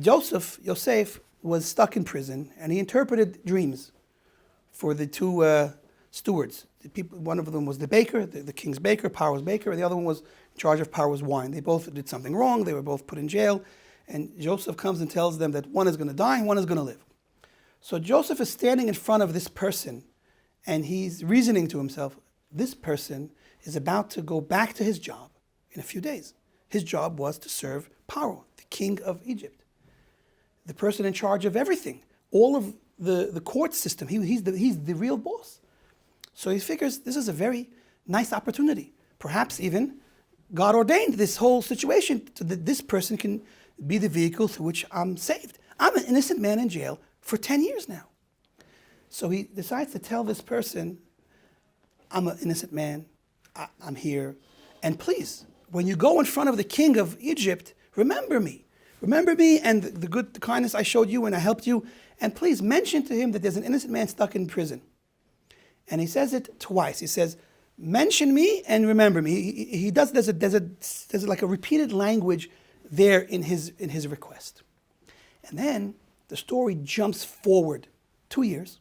Yosef, was stuck in prison, and he interpreted dreams for the two stewards. One of them was the baker, the king's baker, Paro's baker, and the other one was in charge of Paro's wine. They both did something wrong. They were both put in jail, and Joseph comes and tells them that one is going to die and one is going to live. So Joseph is standing in front of this person, and he's reasoning to himself, this person is about to go back to his job in a few days. His job was to serve Paro, the king of Egypt, the person in charge of everything, all of the court system. He's the real boss. So he figures this is a very nice opportunity. Perhaps even God ordained this whole situation so that this person can be the vehicle through which I'm saved. I'm an innocent man in jail for 10 years now. So he decides to tell this person, I'm an innocent man, I'm here, and please, when you go in front of the king of Egypt, remember me. Remember me and the kindness I showed you when I helped you, and please mention to him that there's an innocent man stuck in prison. And he says it twice. He says, mention me and remember me. He does, there's like a repeated language there in his request. And then the story jumps forward 2 years.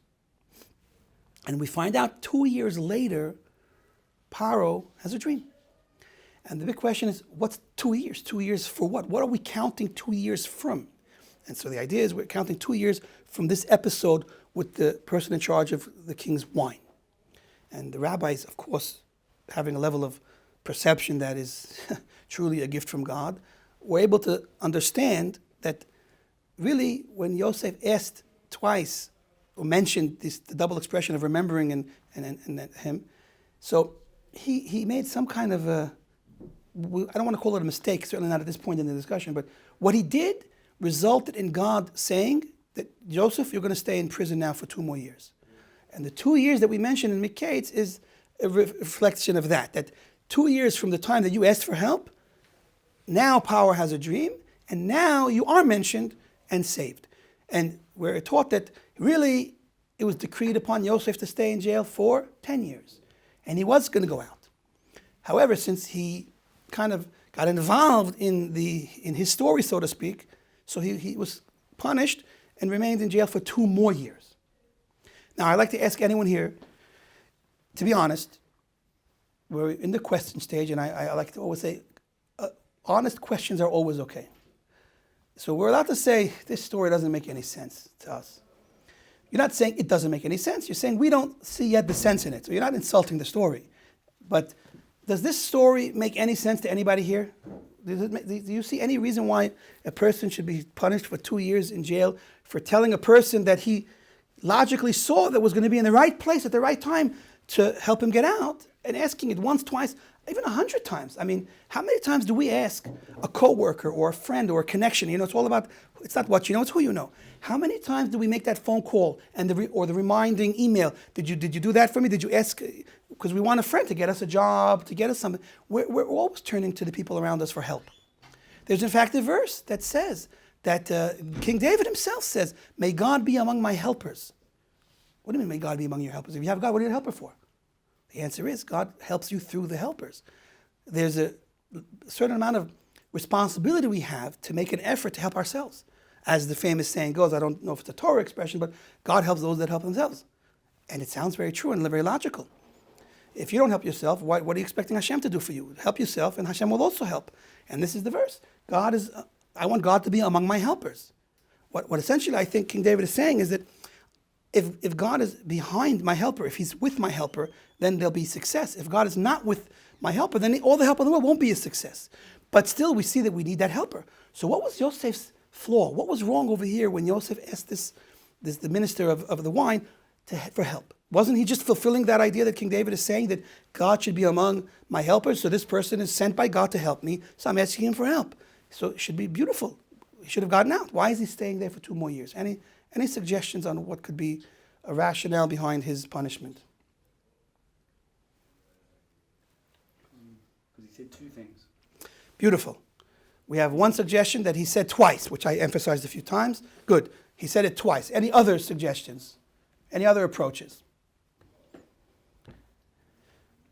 And we find out 2 years later, Paro has a dream. And the big question is, what's 2 years? 2 years for what? What are we counting 2 years from? And so the idea is we're counting 2 years from this episode with the person in charge of the king's wine. And the rabbis, of course, having a level of perception that is truly a gift from God, were able to understand that really when Yosef asked twice, or mentioned the double expression of remembering and him, so he made some kind of I don't want to call it a mistake, certainly not at this point in the discussion, but what he did resulted in God saying that, Joseph, you're going to stay in prison now for 2 more years. And the 2 years that we mentioned in Mikeits is a reflection of that 2 years from the time that you asked for help, now Power has a dream, and now you are mentioned and saved. And we're taught that really it was decreed upon Yosef to stay in jail for 10 years. And he was going to go out. However, since he kind of got involved in his story, so to speak, so he was punished and remained in jail for 2 more years. Now, I'd like to ask anyone here, to be honest, we're in the question stage, and I like to always say, honest questions are always okay. So we're allowed to say, this story doesn't make any sense to us. You're not saying it doesn't make any sense. You're saying we don't see yet the sense in it. So you're not insulting the story. But does this story make any sense to anybody here? Do you see any reason why a person should be punished for 2 years in jail for telling a person that he logically saw that was going to be in the right place at the right time to help him get out, and asking it once, twice, even 100 times? I mean, how many times do we ask a coworker or a friend or a connection? You know, it's all about, it's not what you know, it's who you know. How many times do we make that phone call and the reminding email? Did you do that for me? Did you ask? Because we want a friend to get us a job, to get us something. We're always turning to the people around us for help. There's in fact a verse that says that King David himself says, may God be among my helpers. What do you mean, may God be among your helpers? If you have God, what are you a helper for? The answer is God helps you through the helpers. There's a certain amount of responsibility we have to make an effort to help ourselves. As the famous saying goes, I don't know if it's a Torah expression, but God helps those that help themselves. And it sounds very true and very logical. If you don't help yourself, what are you expecting Hashem to do for you? Help yourself, and Hashem will also help. And this is the verse. I want God to be among my helpers. What essentially I think King David is saying is that if God is behind my helper, if he's with my helper, then there'll be success. If God is not with my helper, then all the help in the world won't be a success. But still, we see that we need that helper. So what was Yosef's flaw? What was wrong over here when Yosef asked the minister of the wine for help? Wasn't he just fulfilling that idea that King David is saying, that God should be among my helpers, so this person is sent by God to help me, so I'm asking him for help. So it should be beautiful. He should have gotten out. Why is he staying there for 2 more years? Any suggestions on what could be a rationale behind his punishment? Because he said 2 things. Beautiful. We have one suggestion that he said twice, which I emphasized a few times. Good. He said it twice. Any other suggestions? Any other approaches?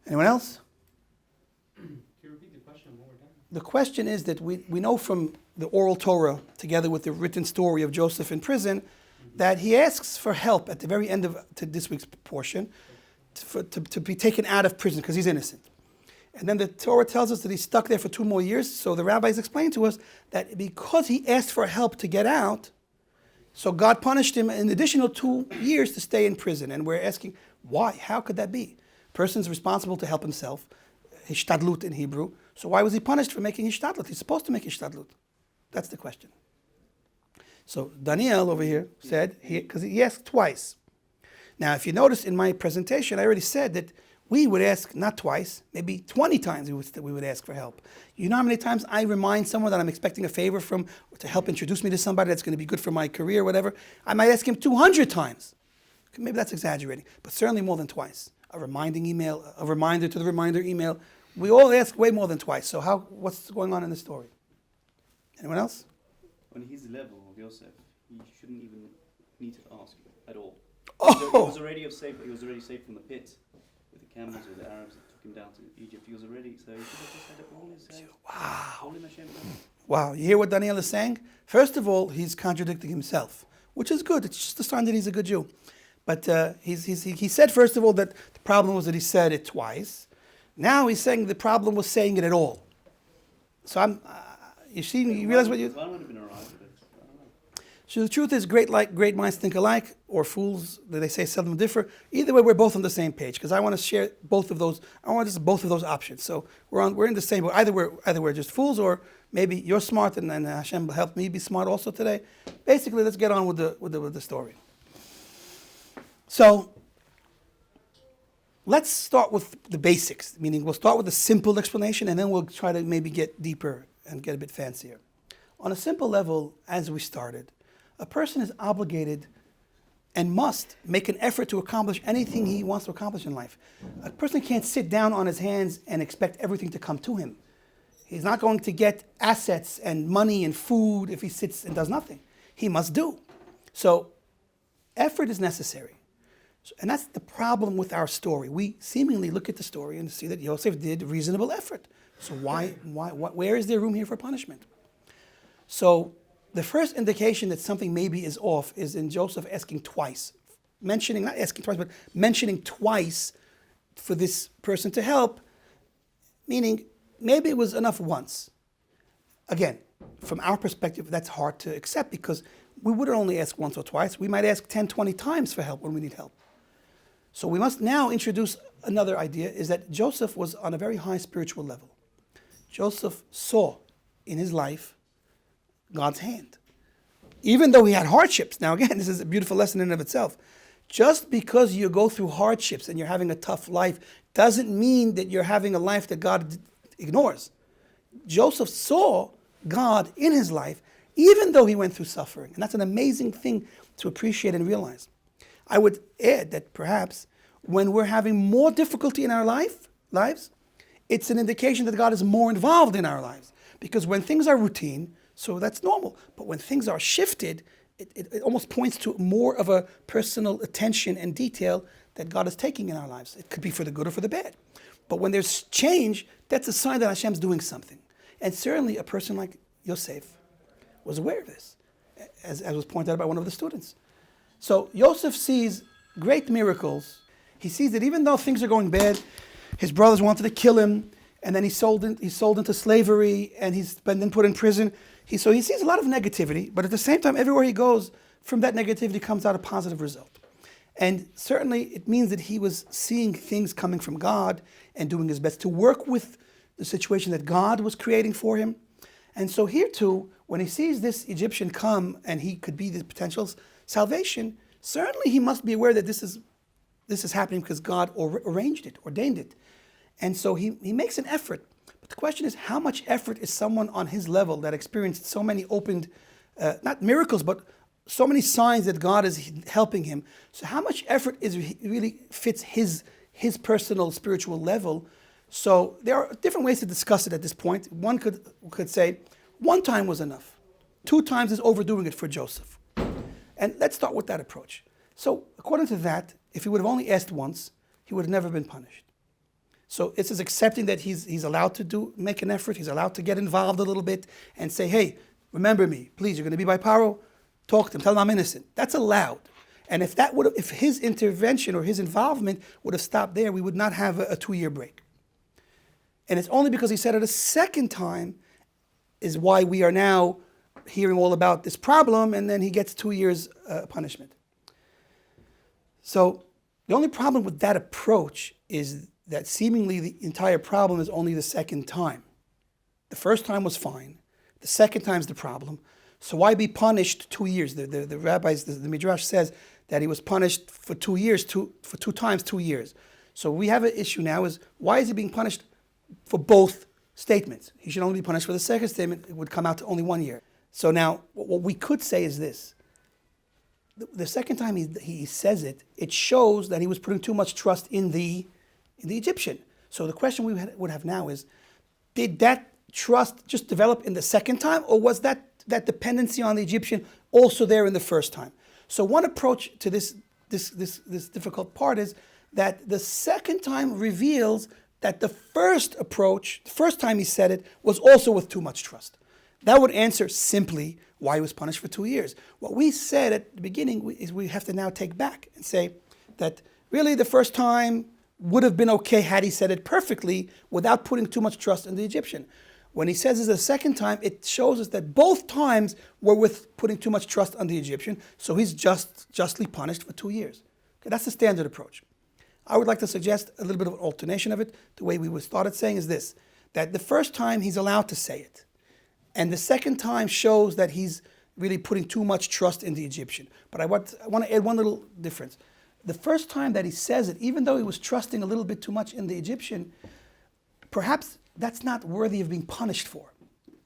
Anyone else? Can you repeat the question one more time? the question is that we know from the oral Torah, together with the written story of Joseph in prison, that he asks for help at the very end of this week's portion to be taken out of prison because he's innocent. And then the Torah tells us that he's stuck there for 2 more years. So the rabbis explain to us that because he asked for help to get out, so God punished him an additional 2 years to stay in prison. And we're asking, why? How could that be? Person's responsible to help himself, hishtadlut in Hebrew. So why was he punished for making hishtadlut? He's supposed to make hishtadlut. That's the question. So Daniel over here said, because he asked twice. Now, if you notice in my presentation, I already said that we would ask not twice, maybe 20 times we would ask for help. You know how many times I remind someone that I'm expecting a favor from, or to help introduce me to somebody that's going to be good for my career or whatever? I might ask him 200 times. Maybe that's exaggerating, but certainly more than twice. A reminding email, a reminder to the reminder email. We all ask way more than twice. So what's going on in the story? Anyone else? On his level of Yosef, he shouldn't even need to ask at all. Oh. He was already safe from the pit with the camels or the Arabs that took him down to Egypt. He was already, so he should have just had all his Wow, you hear what Daniel is saying? First of all, he's contradicting himself, which is good. It's just a sign that he's a good Jew. But he said, first of all, that the problem was that he said it twice. Now he's saying the problem was saying it at all. So you realize what you... One would have been all right, but I don't know. So the truth is, great minds think alike, or fools, they say seldom differ. Either way, we're both on the same page, because I want to share both of those. I want just both of those options. So we're in the same boat. Either we're just fools, or maybe you're smart, and then Hashem helped me be smart also today. Basically, let's get on with the story. So let's start with the basics, meaning we'll start with a simple explanation, and then we'll try to maybe get deeper and get a bit fancier. On a simple level, as we started, a person is obligated and must make an effort to accomplish anything he wants to accomplish in life. A person can't sit down on his hands and expect everything to come to him. He's not going to get assets and money and food if he sits and does nothing. He must do. So effort is necessary. And that's the problem with our story. We seemingly look at the story and see that Yosef did reasonable effort. So where is there room here for punishment? So the first indication that something maybe is off is in Joseph asking twice, not asking twice, but mentioning twice for this person to help, meaning maybe it was enough once. Again, from our perspective, that's hard to accept because we wouldn't only ask once or twice. We might ask 10, 20 times for help when we need help. So we must now introduce another idea, is that Joseph was on a very high spiritual level. Joseph saw in his life God's hand. Even though he had hardships. Now again, this is a beautiful lesson in and of itself. Just because you go through hardships and you're having a tough life doesn't mean that you're having a life that God ignores. Joseph saw God in his life, even though he went through suffering. And that's an amazing thing to appreciate and realize. I would add that perhaps when we're having more difficulty in our lives, it's an indication that God is more involved in our lives. Because when things are routine, so that's normal. But when things are shifted, it almost points to more of a personal attention and detail that God is taking in our lives. It could be for the good or for the bad. But when there's change, that's a sign that Hashem's doing something. And certainly a person like Yosef was aware of this, as was pointed out by one of the students. So Yosef sees great miracles. He sees that even though things are going bad, his brothers wanted to kill him, and then he's sold into slavery, and he's been then put in prison. So he sees a lot of negativity, but at the same time, everywhere he goes, from that negativity comes out a positive result. And certainly it means that he was seeing things coming from God and doing his best to work with the situation that God was creating for him. And so here too, when he sees this Egyptian come and he could be the potential salvation, certainly he must be aware that this is happening because God arranged it, ordained it. And so he makes an effort. But the question is, how much effort is someone on his level that experienced so many opened, not miracles, but so many signs that God is helping him. So how much effort really fits his personal spiritual level? So there are different ways to discuss it at this point. One could say, 1 time was enough. 2 times is overdoing it for Joseph. And let's start with that approach. So according to that, if he would have only asked once, he would have never been punished. So it's just accepting that he's allowed to make an effort, he's allowed to get involved a little bit and say, hey, remember me, please, you're going to be by Paro, talk to him, tell him I'm innocent. That's allowed. And if his intervention or his involvement would have stopped there, we would not have a 2-year break. And it's only because he said it a second time is why we are now hearing all about this problem, and then he gets 2 years punishment. So the only problem with that approach is that seemingly the entire problem is only the second time. The first time was fine. The second time is the problem. So why be punished 2 years? The rabbis, the Midrash says that he was punished for 2 years, for 2 times 2 years. So we have an issue now is, why is he being punished for both statements? He should only be punished for the second statement. It would come out to only 1 year. So now what we could say is this. The second time he says it, it shows that he was putting too much trust in the Egyptian. So the question we would have now is, did that trust just develop in the second time, or was that dependency on the Egyptian also there in the first time? So one approach to this difficult part is that the second time reveals that the first approach, the first time he said it, was also with too much trust. That would answer simply why he was punished for 2 years. What we said at the beginning is we have to now take back and say that really the first time would have been okay had he said it perfectly without putting too much trust in the Egyptian. When he says it the second time, it shows us that both times were with putting too much trust on the Egyptian, so he's justly punished for 2 years. Okay, that's the standard approach. I would like to suggest a little bit of an alternation of it. The way we started saying is this, that the first time he's allowed to say it, and the second time shows that he's really putting too much trust in the Egyptian. But I want to add one little difference. The first time that he says it, even though he was trusting a little bit too much in the Egyptian, perhaps that's not worthy of being punished for.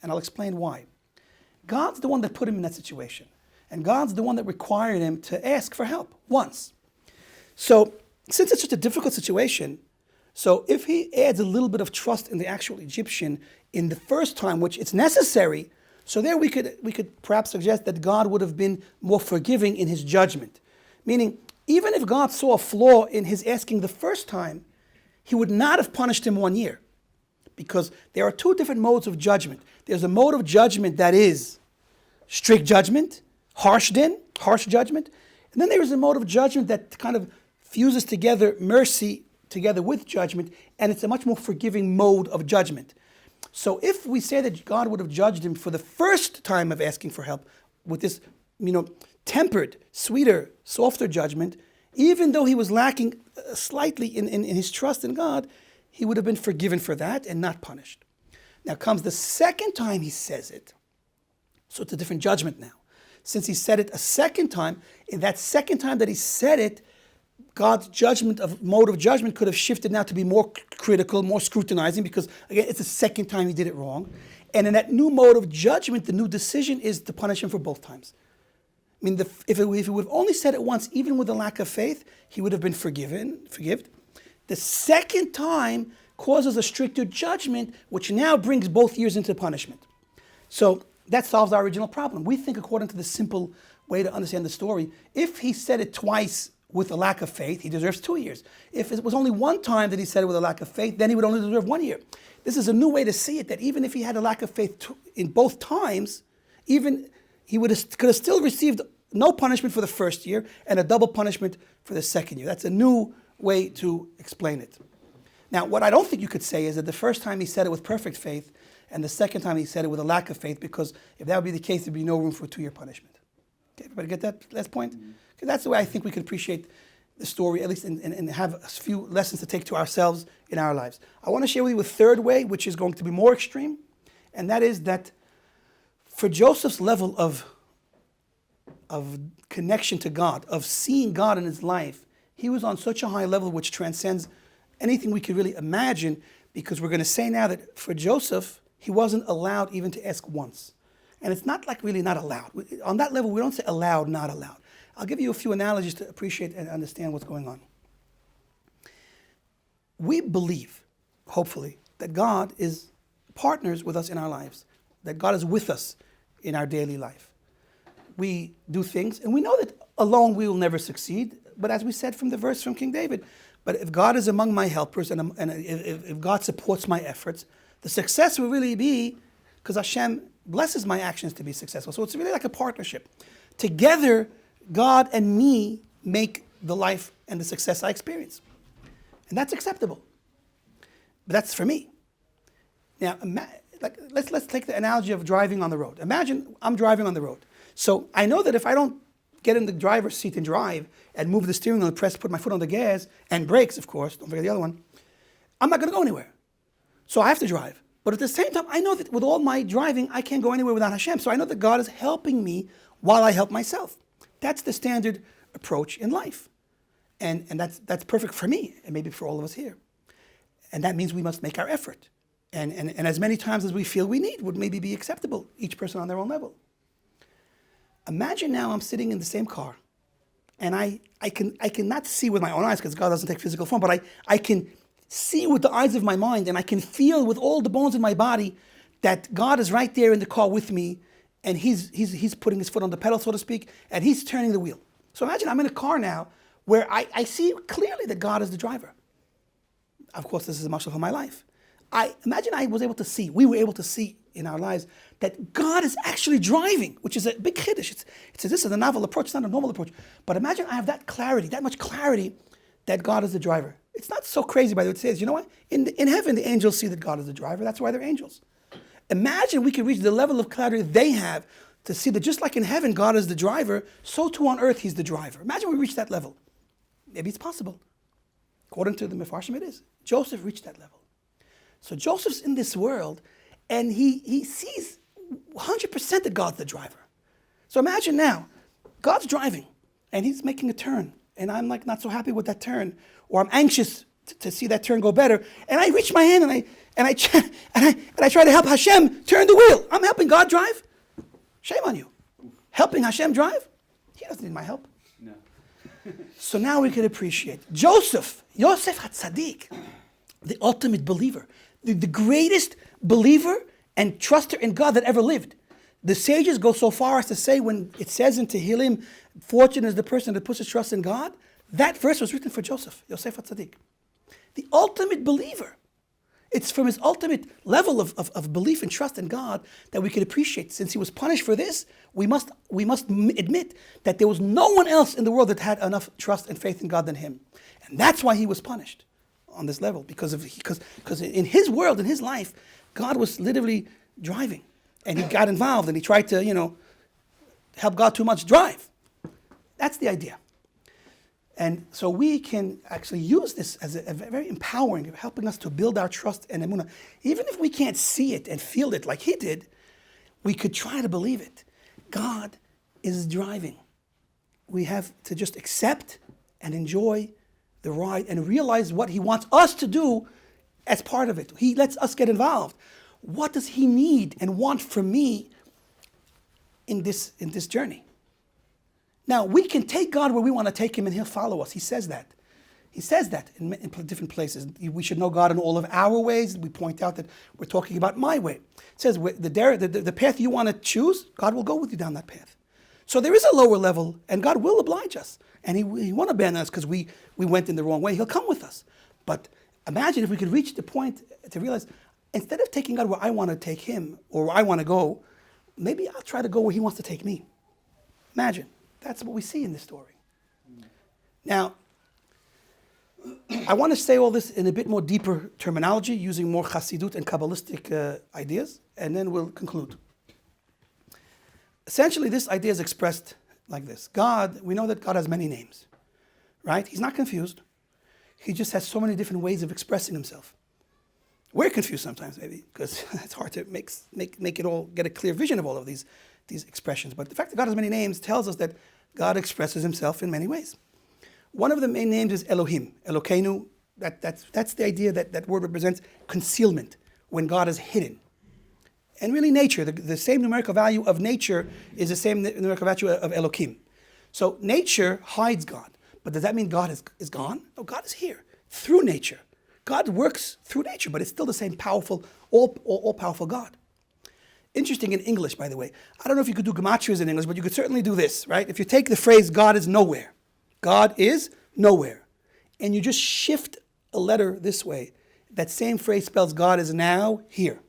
And I'll explain why. God's the one that put him in that situation. And God's the one that required him to ask for help once. So since it's such a difficult situation, so if he adds a little bit of trust in the actual Egyptian in the first time, which it's necessary, so there we could perhaps suggest that God would have been more forgiving in his judgment. Meaning, even if God saw a flaw in his asking the first time, he would not have punished him 1 year. Because there are 2 different modes of judgment. There's a mode of judgment that is strict judgment, harsh judgment. And then there is a mode of judgment that kind of fuses together mercy together with judgment, and it's a much more forgiving mode of judgment. So if we say that God would have judged him for the first time of asking for help with this, tempered, sweeter, softer judgment, even though he was lacking slightly in his trust in God, he would have been forgiven for that and not punished. Now comes the second time he says it. So it's a different judgment now. Since he said it a second time, in that second time that he said it, God's mode of judgment could have shifted now to be more critical, more scrutinizing, because again, it's the second time he did it wrong. And in that new mode of judgment, the new decision is to punish him for both times. I mean, if he would have only said it once, even with a lack of faith, he would have been forgiven. The second time causes a stricter judgment, which now brings both years into punishment. So that solves our original problem. We think, according to the simple way to understand the story, if he said it twice with a lack of faith, he deserves 2 years. If it was only one time that he said it with a lack of faith, then he would only deserve 1 year. This is a new way to see it, that even if he had a lack of faith in both times, even he could have still received no punishment for the first year and a double punishment for the second year. That's a new way to explain it. Now, what I don't think you could say is that the first time he said it with perfect faith and the second time he said it with a lack of faith, because if that would be the case, there'd be no room for a 2-year punishment. Okay, everybody get that last point? Because that's the way I think we can appreciate the story, at least, and have a few lessons to take to ourselves in our lives. I want to share with you a third way, which is going to be more extreme, and that is that for Joseph's level of connection to God, of seeing God in his life, he was on such a high level which transcends anything we could really imagine, because we're going to say now that for Joseph, he wasn't allowed even to ask once. And it's not like really not allowed. On that level, we don't say allowed, not allowed. I'll give you a few analogies to appreciate and understand what's going on. We believe, hopefully, that God is partners with us in our lives, that God is with us in our daily life. We do things, and we know that alone we will never succeed. but as we said from the verse from King David, but if God is among my helpers and if God supports my efforts, the success will really be because Hashem blesses my actions to be successful. So it's really like a partnership. Together, God and me make the life and the success I experience. And that's acceptable. But that's for me. Now, let's take the analogy of driving on the road. Imagine I'm driving on the road. So I know that if I don't get in the driver's seat and drive and move the steering wheel and put my foot on the gas and brakes, of course, don't forget the other one, I'm not going to go anywhere. So I have to drive. But at the same time, I know that with all my driving, I can't go anywhere without Hashem. So I know that God is helping me while I help myself. That's the standard approach in life. And that's perfect for me and maybe for all of us here. And that means we must make our effort. And as many times as we feel we need would maybe be acceptable, each person on their own level. Imagine now I'm sitting in the same car, and I cannot see with my own eyes because God doesn't take physical form, but I can see with the eyes of my mind, and I can feel with all the bones in my body that God is right there in the car with me, and he's putting his foot on the pedal, so to speak, and he's turning the wheel. So imagine I'm in a car now where I see clearly that God is the driver. Of course, this is a mashal for my life. Imagine we were able to see in our lives that God is actually driving, which is a big chiddush. This is a novel approach, it's not a normal approach. But imagine I have that much clarity that God is the driver. It's not so crazy, by the way. It says, you know what? In heaven, the angels see that God is the driver. That's why they're angels. Imagine we could reach the level of clarity they have to see that just like in heaven, God is the driver, so too on earth, he's the driver. Imagine we reach that level. Maybe it's possible. According to the Mefarshim, it is. Joseph reached that level. So Joseph's in this world, and he sees 100% that God's the driver. So imagine now, God's driving, and he's making a turn, and I'm like not so happy with that turn, or I'm anxious to see that turn go better, and I reach my hand and I try to help Hashem turn the wheel. I'm helping God drive. Shame on you. Helping Hashem drive? He doesn't need my help. No. So now we can appreciate Yosef HaTzadik, the ultimate believer, the greatest believer and truster in God that ever lived. The sages go so far as to say when it says in Tehillim, fortunate is the person that puts his trust in God, that verse was written for Yosef HaTzadik. The ultimate believer. It's from his ultimate level of belief and trust in God that we can appreciate. Since he was punished for this, we must admit that there was no one else in the world that had enough trust and faith in God than him. And that's why he was punished on this level, because in his world, in his life, God was literally driving. And he got involved and he tried to, help God too much drive. That's the idea. And so we can actually use this as a very empowering, helping us to build our trust and Emunah. Even if we can't see it and feel it like he did, we could try to believe it. God is driving. We have to just accept and enjoy the ride and realize what he wants us to do as part of it. He lets us get involved. What does he need and want from me in this journey? Now, we can take God where we want to take him and he'll follow us. He says that. He says that in different places. We should know God in all of our ways. We point out that we're talking about my way. It says the path you want to choose, God will go with you down that path. So there is a lower level, and God will oblige us. And he won't abandon us because we went in the wrong way. He'll come with us. But imagine if we could reach the point to realize, instead of taking God where I want to take him or where I want to go, maybe I'll try to go where he wants to take me. Imagine. That's what we see in this story. Now, I want to say all this in a bit more deeper terminology, using more Chassidut and Kabbalistic ideas, and then we'll conclude. Essentially, this idea is expressed like this. God, we know that God has many names, right? He's not confused. He just has so many different ways of expressing himself. We're confused sometimes, maybe, because it's hard to make it all, get a clear vision of all of these expressions. But the fact that God has many names tells us that God expresses himself in many ways. One of the main names is Elohim, Elokeinu. That's the idea that word represents concealment, when God is hidden. And really nature, the same numerical value of nature is the same numerical value of Elohim. So nature hides God. But does that mean God is gone? No, God is here through nature. God works through nature, but it's still the same powerful, all-powerful God. Interesting in English, by the way. I don't know if you could do gematrias in English, but you could certainly do this, right? If you take the phrase, God is nowhere, God is nowhere. And you just shift a letter this way. That same phrase spells God is now here.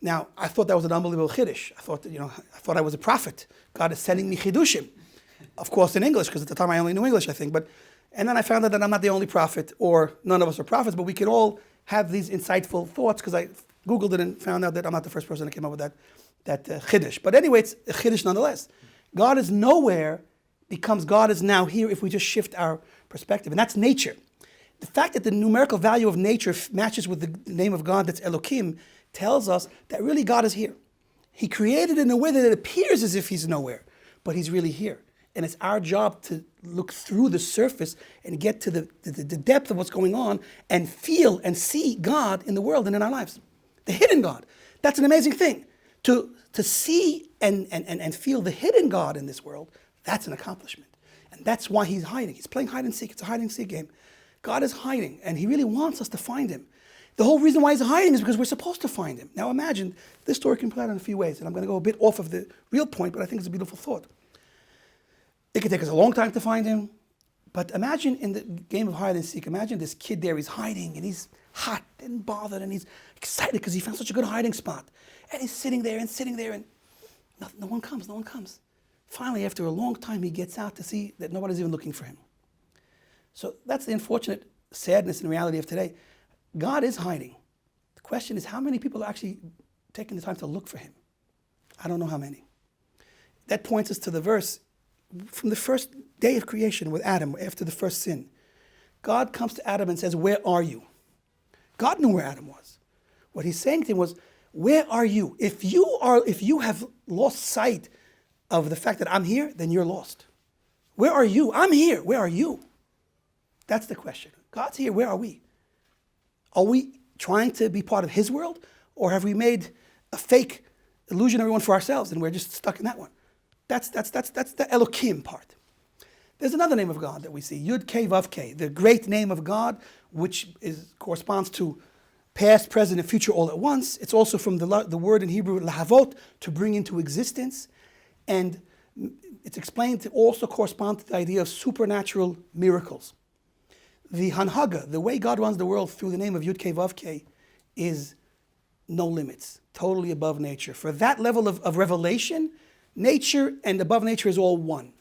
Now, I thought that was an unbelievable chiddush. I thought I was a prophet. God is sending me chidushim. Of course in English, because at the time I only knew English, I think. And then I found out that I'm not the only prophet, or none of us are prophets, but we can all have these insightful thoughts, because I Googled it and found out that I'm not the first person that came up with that chiddush. But anyway, it's a chiddush nonetheless. God is nowhere becomes God is now here if we just shift our perspective. And that's nature. The fact that the numerical value of nature matches with the name of God, that's Elohim, tells us that really God is here. He created in a way that it appears as if he's nowhere, but he's really here. And it's our job to look through the surface and get to the depth of what's going on and feel and see God in the world and in our lives. The hidden God. That's an amazing thing. To see and feel the hidden God in this world, that's an accomplishment. And that's why he's hiding. He's playing hide and seek. It's a hide and seek game. God is hiding, and he really wants us to find him. The whole reason why he's hiding is because we're supposed to find him. Now imagine, this story can play out in a few ways, and I'm going to go a bit off of the real point, but I think it's a beautiful thought. It could take us a long time to find him, but imagine in the game of hide and seek, imagine this kid there, he's hiding, and he's hot and bothered, and he's excited because he found such a good hiding spot. And he's sitting there, and no one comes. Finally, after a long time, he gets out to see that nobody's even looking for him. So that's the unfortunate sadness and reality of today. God is hiding. The question is, how many people are actually taking the time to look for him? I don't know how many. That points us to the verse from the first day of creation with Adam, after the first sin. God comes to Adam and says, "Where are you?" God knew where Adam was. What he's saying to him was, "Where are you? If you have lost sight of the fact that I'm here, then you're lost. Where are you? I'm here. Where are you?" That's the question. God's here. Where are we? Are we trying to be part of his world? Or have we made a fake illusionary one for ourselves and we're just stuck in that one? That's the Elohim part. There's another name of God that we see, Yud Kei Vav Kei, the great name of God, which corresponds to past, present, and future all at once. It's also from the word in Hebrew, lahavot, to bring into existence. And it's explained to also correspond to the idea of supernatural miracles. The Hanhaga, the way God runs the world through the name of Yud Kei Vav Kei, is no limits, totally above nature. For that level of revelation, nature and above nature is all one.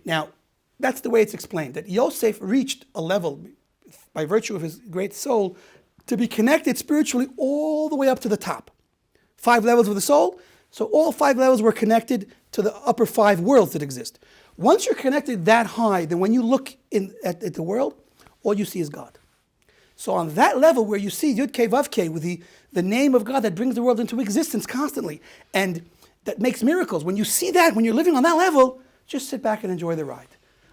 Now, that's the way it's explained, that Yosef reached a level, by virtue of his great soul, to be connected spiritually all the way up to the top. 5 levels of the soul, so all 5 levels were connected to the upper 5 worlds that exist. Once you're connected that high, then when you look at the world, all you see is God. So on that level where you see Yud Kei Vav Kei with the name of God that brings the world into existence constantly and that makes miracles, when you see that, when you're living on that level, just sit back and enjoy the ride.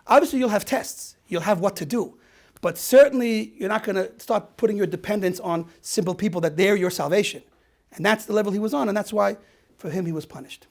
Obviously you'll have tests, you'll have what to do, but certainly you're not going to start putting your dependence on simple people that they're your salvation. And that's the level he was on, and that's why for him he was punished.